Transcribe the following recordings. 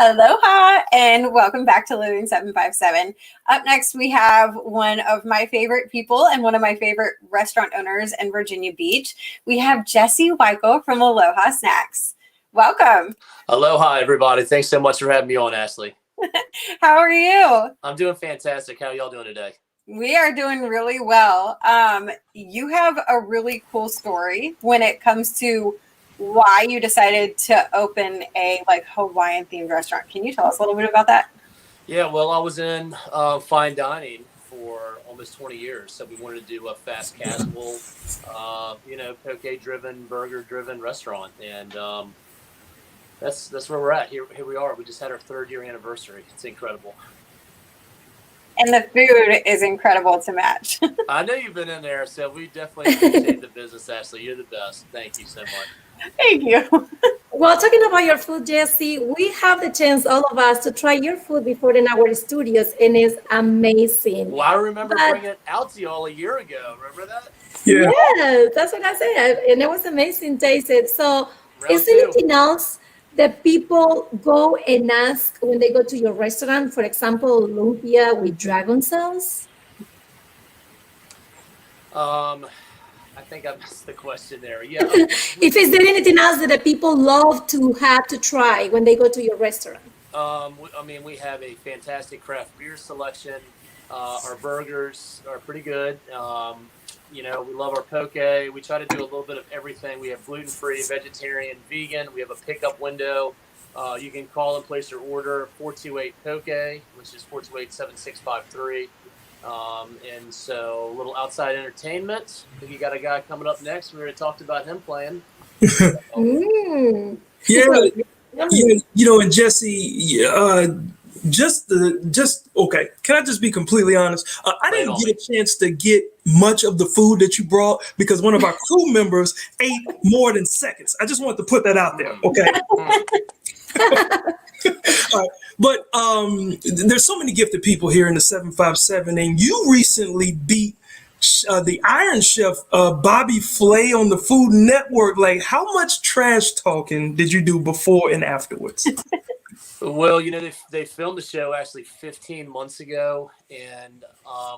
Aloha and welcome back to Living 757. Up next, we have one of my favorite people and one of my favorite restaurant owners in Virginia Beach. We have Jesse Wykle from Aloha Snacks. Welcome. Aloha, everybody. Thanks so much for having me on, Ashley. How are you? I'm doing fantastic. How are y'all doing today? We are doing really well. You have a really cool story when it comes to why you decided to open a Hawaiian themed restaurant. Can you tell us a little bit about that? Yeah, well, I was in fine dining for almost 20 years. So we wanted to do a fast casual, poke-driven, burger-driven restaurant. And that's where we're at. Here we are. We just had our 3rd-year anniversary. It's incredible. And the food is incredible to match. I know you've been in there, so we definitely appreciate the business, Ashley. You're the best. Thank you so much. Thank you. Well, talking about your food, Jesse, we have the chance, all of us, to try your food before in our studios, and it's amazing. Well, I remember bringing it out to y'all a year ago. Remember that? Yeah. Yes, that's what I said, and it was amazing tasted. So, is there anything else that people go and ask when they go to your restaurant? For example, lumpia with dragon sauce? I think I missed the question there. Yeah. If is there anything else that the people love to have to try when they go to your restaurant? We have a fantastic craft beer selection. Our burgers are pretty good. We love our poke. We try to do a little bit of everything. We have gluten-free, vegetarian, vegan. We have a pickup window. You can call and place your order 428-POKE, which is 428-7653. And so a little outside entertainment. I think you got a guy coming up next. We already talked about him playing. And Jesse, okay. Can I just be completely honest? I didn't get a chance to get much of the food that you brought because one of our crew members ate more than seconds. I just wanted to put that out there. Okay. All right. But there's so many gifted people here in the 757, and you recently beat the Iron Chef Bobby Flay on the Food Network. Like, how much trash talking did you do before and afterwards? Well, they filmed the show actually 15 months ago, and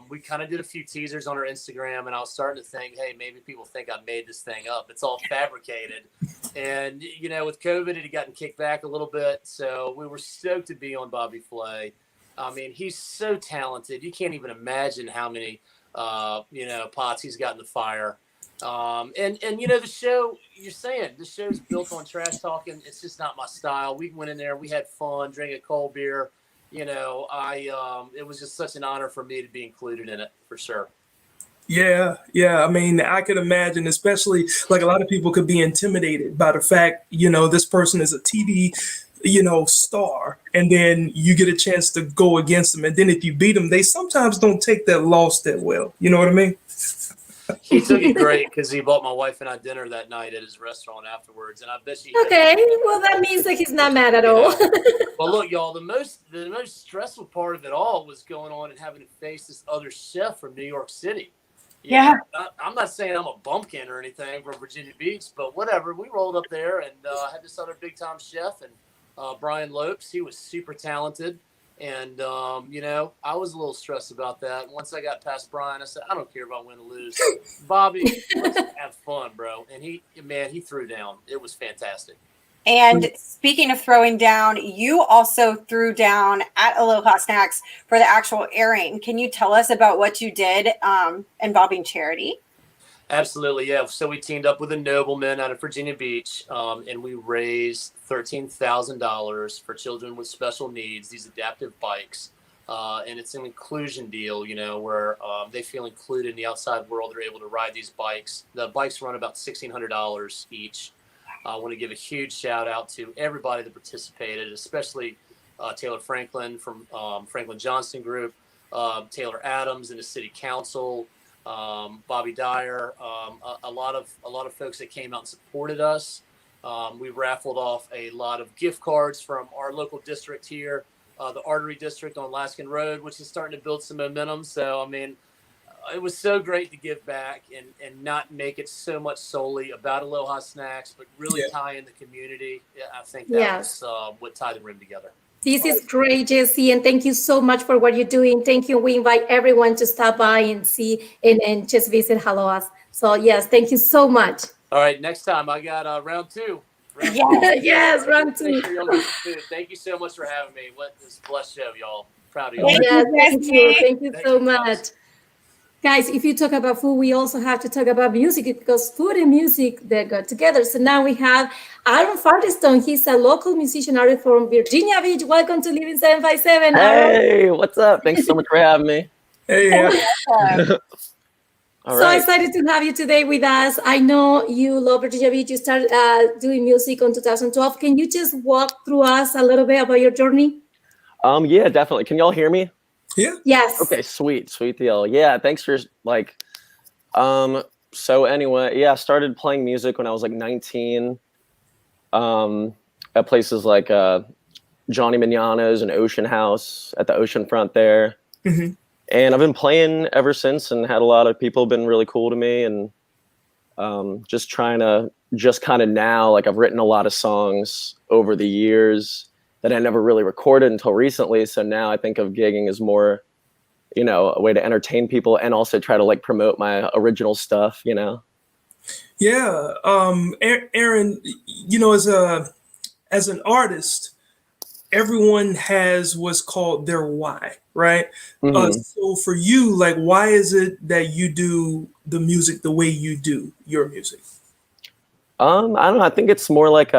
we kind of did a few teasers on our Instagram, and I was starting to think, hey, maybe people think I made this thing up. It's all fabricated. And, with COVID, it had gotten kicked back a little bit, so we were stoked to be on Bobby Flay. I mean, he's so talented. You can't even imagine how many, pots he's got in the fire. The show, you're saying the show's built on trash talking. It's just not my style. We went in there, we had fun, drank a cold beer. It was just such an honor for me to be included in it, for sure. Yeah. I mean, I could imagine, especially like a lot of people could be intimidated by the fact, this person is a TV, star, and then you get a chance to go against them. And then if you beat them, they sometimes don't take that loss that well. You know what I mean? He took it great because he bought my wife and I dinner that night at his restaurant afterwards, and I bet she. Okay, well that means that he's not mad at all. Well, look, y'all, the most stressful part of it all was going on and having to face this other chef from New York City. I'm not saying I'm a bumpkin or anything from Virginia Beach, but whatever. We rolled up there and had this other big time chef, and Brian Lopes. He was super talented. And, I was a little stressed about that. Once I got past Brian, I said, I don't care if I win or lose. Bobby, let's have fun, bro. And he threw down. It was fantastic. And speaking of throwing down, you also threw down at Aloha Snacks for the actual airing. Can you tell us about what you did involving charity? Absolutely, yeah. So we teamed up with a nobleman out of Virginia Beach, and we raised $13,000 for children with special needs, these adaptive bikes. And it's an inclusion deal, where they feel included in the outside world. They're able to ride these bikes. The bikes run about $1,600 each. I want to give a huge shout out to everybody that participated, especially Taylor Franklin from Franklin Johnston Group, Taylor Adams and the City Council, Bobby Dyer, a lot of folks that came out and supported us. We raffled off a lot of gift cards from our local district here, the Artery District on Laskin Road, which is starting to build some momentum. So, I mean, it was so great to give back and not make it so much solely about Aloha Snacks, but really tie in the community. I think that was what tied the room together. This is great, Jesse, and thank you so much for what you're doing. Thank you. We invite everyone to stop by and see and just visit Hello Us. So yes, thank you so much. All right, next time I got round two. Yes, round two. Make sure y'all get some food. Thank you so much for having me. What this blessed show, y'all. Proud of y'all. Yes, thank you. Thank you Thank so you, much. Guys, if you talk about food, we also have to talk about music because food and music, they go together. So now we have Aaron Firestone. He's a local musician artist from Virginia Beach. Welcome to Living 757, Aaron. Hey, what's up? Thanks so much for having me. Hey, All So right. excited to have you today with us. I know you love Virginia Beach. You started doing music in 2012. Can you just walk through us a little bit about your journey? Yeah, definitely. Can y'all hear me? yeah. Yes. Okay, sweet deal. Yeah, thanks for so anyway, yeah, I started playing music when I was like 19. At places like Johnny Manano's and Ocean House at the oceanfront there. Mhm. And I've been playing ever since and had a lot of people been really cool to me and just trying to just kind of now, like I've written a lot of songs over the years that I never really recorded until recently. So now I think of gigging as more, you know, a way to entertain people and also try to like promote my original stuff, you know? Yeah. Aaron, you know, as an artist, everyone has what's called their why, right? Mhm. So for you, like, why is it that you do the music the way you do your music? I don't know. I think it's more like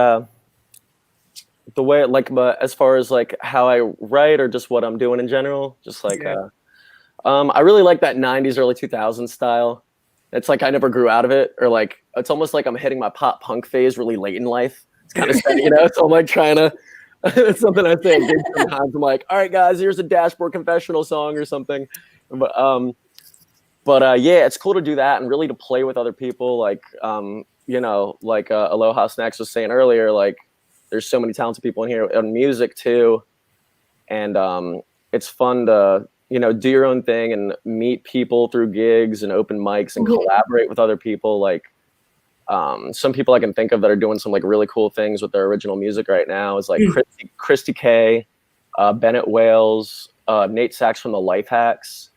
the way, like, as far as like how I write or just what I'm doing in general. Just like, Yeah. I really like that '90s, early 2000s style. It's like I never grew out of it, or like it's almost like I'm hitting my pop punk phase really late in life. It's kind of sad, you know. So I'm like trying to. It's something I say at gigs sometimes. I'm like, all right, guys, here's a dashboard confessional song or something. But yeah, it's cool to do that and really to play with other people. Like, you know, like Aloha Snacks was saying earlier, like there's so many talented people in here and music too. And it's fun to, you know, do your own thing and meet people through gigs and open mics and collaborate with other people. Like some people I can think of that are doing some like really cool things with their original music right now is like Christy K, Bennett Wales, Nate Sachs from the Life Hacks.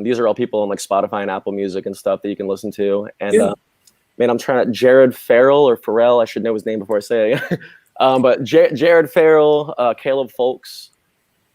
These are all people on like Spotify and Apple Music and stuff that you can listen to. And man, I'm trying to Jared Farrell or Pharrell. I should know his name before I say it. But Jared Farrell, Caleb Folks,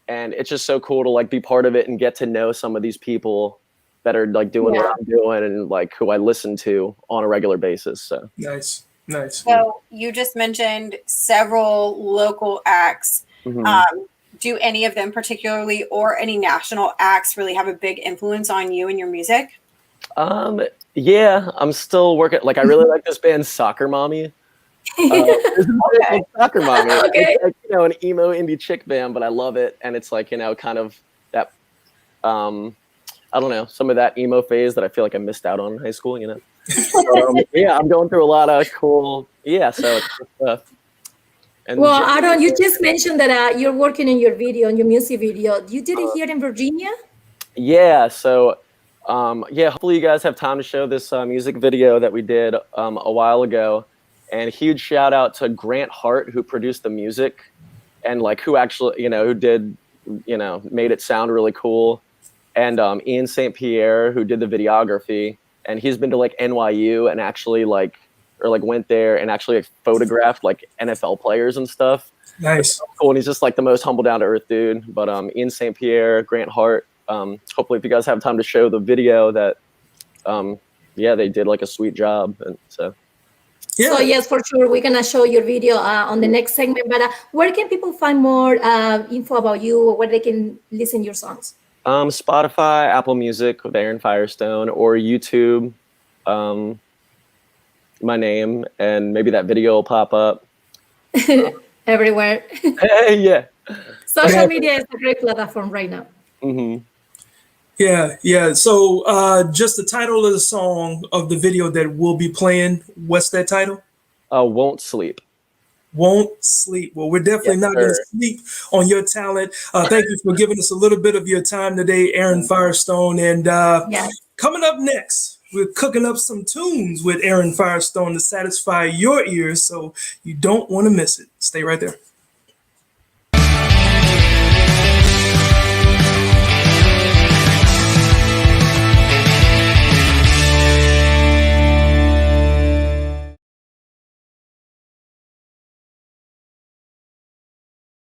and it's just so cool to like be part of it and get to know some of these people that are like doing what I'm doing and like who I listen to on a regular basis. So Nice. So you just mentioned several local acts. Do any of them particularly or any national acts really have a big influence on you and your music? Yeah, I'm still working. Like I really like this band Soccer Mommy. Soccer Mommy. Okay. It's like, you know, an emo indie chick band, but I love it. And it's like, you know, kind of that I don't know, some of that emo phase that I feel like I missed out on in high school, you know. But, yeah, I'm going through a lot of cool. Yeah, so it's just, and well, Aaron, you just mentioned that you're working on your video, on your music video. You did it here in Virginia? Yeah, so yeah, hopefully you guys have time to show this music video that we did a while ago. And huge shout out to Grant Hart, who produced the music and like who actually, you know, who did, you know, made it sound really cool. And Ian St. Pierre, who did the videography, and he's been to like NYU and actually like, or like went there and actually like, photographed like NFL players and stuff. Nice. So cool. And he's just like the most humble, down to earth dude. But Ian St. Pierre, Grant Hart. Hopefully, if you guys have time to show the video, that yeah, they did like a sweet job. And so. Yeah. So yes, for sure, we're gonna show your video on the next segment. But where can people find more info about you, or where they can listen to your songs? Spotify, Apple Music with Aaron Firestone, or YouTube. My name, and maybe that video will pop up. Everywhere. Hey, yeah. Social media is a great platform right now. Yeah. So just the title of the song of the video that we'll be playing, what's that title? Won't Sleep. Won't Sleep. Well, we're definitely not going to sleep on your talent. Thank you for giving us a little bit of your time today, Aaron Firestone. And coming up next, we're cooking up some tunes with Aaron Firestone to satisfy your ears, so you don't want to miss it. Stay right there.